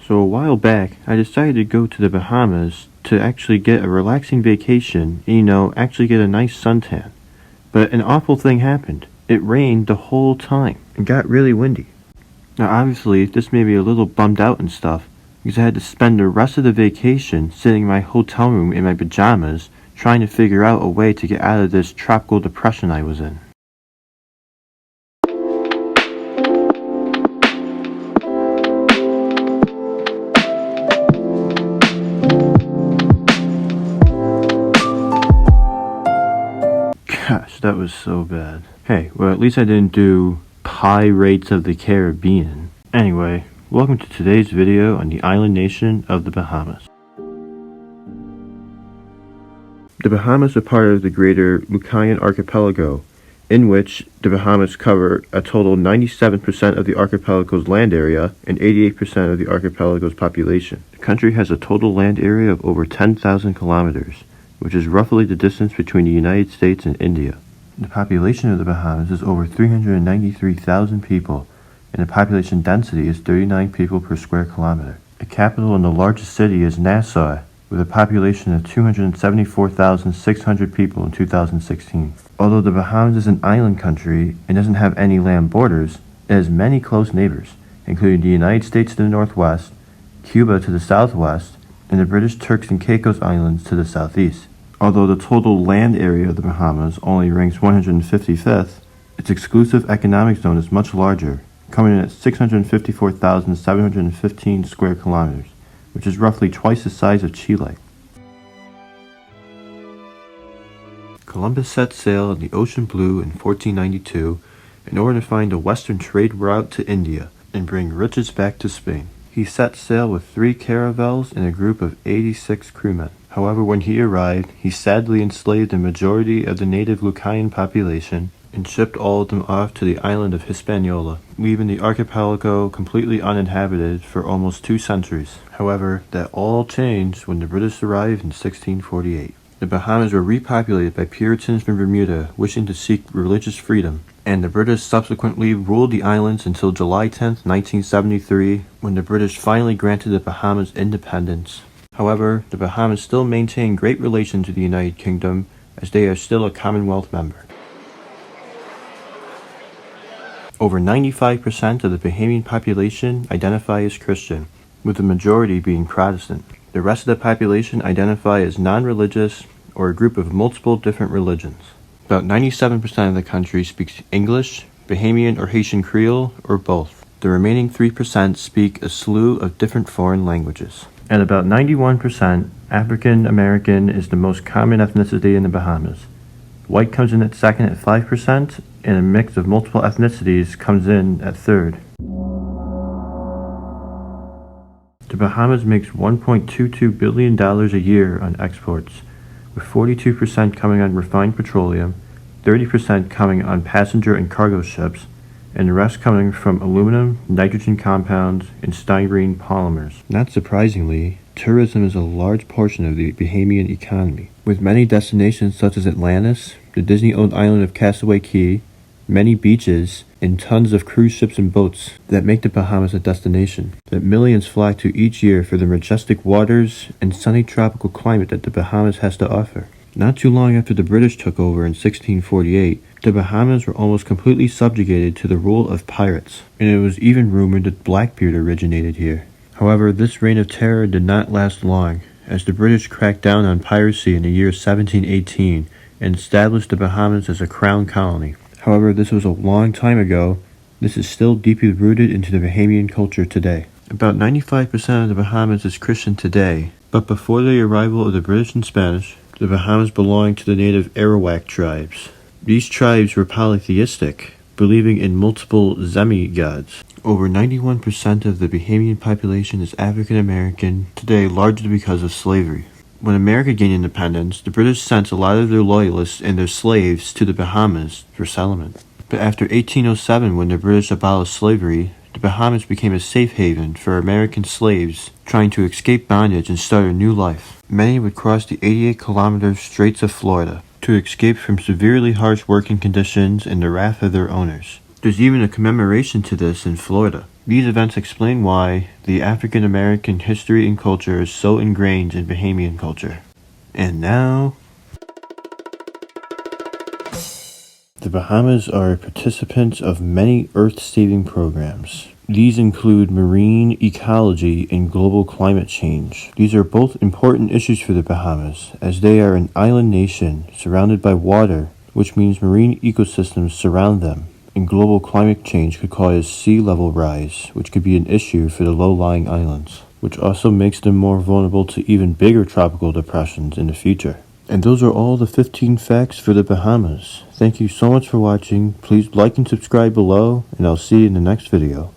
So a while back, I decided to go to the Bahamas to actually get a relaxing vacation and, actually get a nice suntan. But an awful thing happened. It rained the whole time and got really windy. Now obviously, this made me a little bummed out and stuff, because I had to spend the rest of the vacation sitting in my hotel room in my pajamas trying to figure out a way to get out of this tropical depression I was in. Gosh, that was so bad. Hey, well at least I didn't do Pirates of the Caribbean. Anyway, welcome to today's video on the island nation of the Bahamas. The Bahamas are part of the greater Lucayan archipelago, in which the Bahamas cover a total 97% of the archipelago's land area and 88% of the archipelago's population. The country has a total land area of over 10,000 kilometers, which is roughly the distance between the United States and India. The population of the Bahamas is over 393,000 people, and the population density is 39 people per square kilometer. The capital and the largest city is Nassau, with a population of 274,600 people in 2016. Although the Bahamas is an island country and doesn't have any land borders, it has many close neighbors, including the United States to the northwest, Cuba to the southwest, and the British Turks and Caicos Islands to the southeast. Although the total land area of the Bahamas only ranks 155th, its exclusive economic zone is much larger, coming in at 654,715 square kilometers, which is roughly twice the size of Chile. Columbus set sail in the ocean blue in 1492 in order to find a western trade route to India and bring riches back to Spain. He set sail with 3 caravels and a group of 86 crewmen. However, when he arrived, he sadly enslaved the majority of the native Lucayan population and shipped all of them off to the island of Hispaniola, leaving the archipelago completely uninhabited for almost 2 centuries. However, that all changed when the British arrived in 1648. The Bahamas were repopulated by Puritans from Bermuda wishing to seek religious freedom, and the British subsequently ruled the islands until July 10, 1973, when the British finally granted the Bahamas independence. However, the Bahamas still maintain great relations with the United Kingdom, as they are still a Commonwealth member. Over 95% of the Bahamian population identify as Christian, with the majority being Protestant. The rest of the population identify as non-religious or a group of multiple different religions. About 97% of the country speaks English, Bahamian or Haitian Creole, or both. The remaining 3% speak a slew of different foreign languages. At about 91%, African American is the most common ethnicity in the Bahamas. White comes in at second at 5%, and a mix of multiple ethnicities comes in at third. The Bahamas makes $1.22 billion a year on exports, with 42% coming on refined petroleum, 30% coming on passenger and cargo ships, and the rest coming from aluminum, nitrogen compounds, and styrene polymers. Not surprisingly, tourism is a large portion of the Bahamian economy, with many destinations such as Atlantis, the Disney-owned island of Castaway Cay, many beaches, and tons of cruise ships and boats that make the Bahamas a destination that millions flock to each year for the majestic waters and sunny tropical climate that the Bahamas has to offer. Not too long after the British took over in 1648, the Bahamas were almost completely subjugated to the rule of pirates, and it was even rumored that Blackbeard originated here. However, this reign of terror did not last long, as the British cracked down on piracy in the year 1718 and established the Bahamas as a crown colony. However, this was a long time ago. This is still deeply rooted into the Bahamian culture today. About 95% of the Bahamas is Christian today, but before the arrival of the British and Spanish, the Bahamas belonged to the native Arawak tribes. These tribes were polytheistic, believing in multiple zemi-gods. Over 91% of the Bahamian population is African American today, largely because of slavery. When America gained independence, the British sent a lot of their loyalists and their slaves to the Bahamas for settlement. But after 1807, when the British abolished slavery, the Bahamas became a safe haven for American slaves trying to escape bondage and start a new life. Many would cross the 88-kilometer Straits of Florida to escape from severely harsh working conditions and the wrath of their owners. There's even a commemoration to this in Florida. These events explain why the African American history and culture is so ingrained in Bahamian culture. And now, the Bahamas are participants of many Earth-saving programs. These include marine ecology and global climate change. These are both important issues for the Bahamas, as they are an island nation surrounded by water, which means marine ecosystems surround them, and global climate change could cause sea level rise, which could be an issue for the low-lying islands, which also makes them more vulnerable to even bigger tropical depressions in the future. And those are all the 15 facts for the Bahamas. Thank you so much for watching. Please like and subscribe below, and I'll see you in the next video.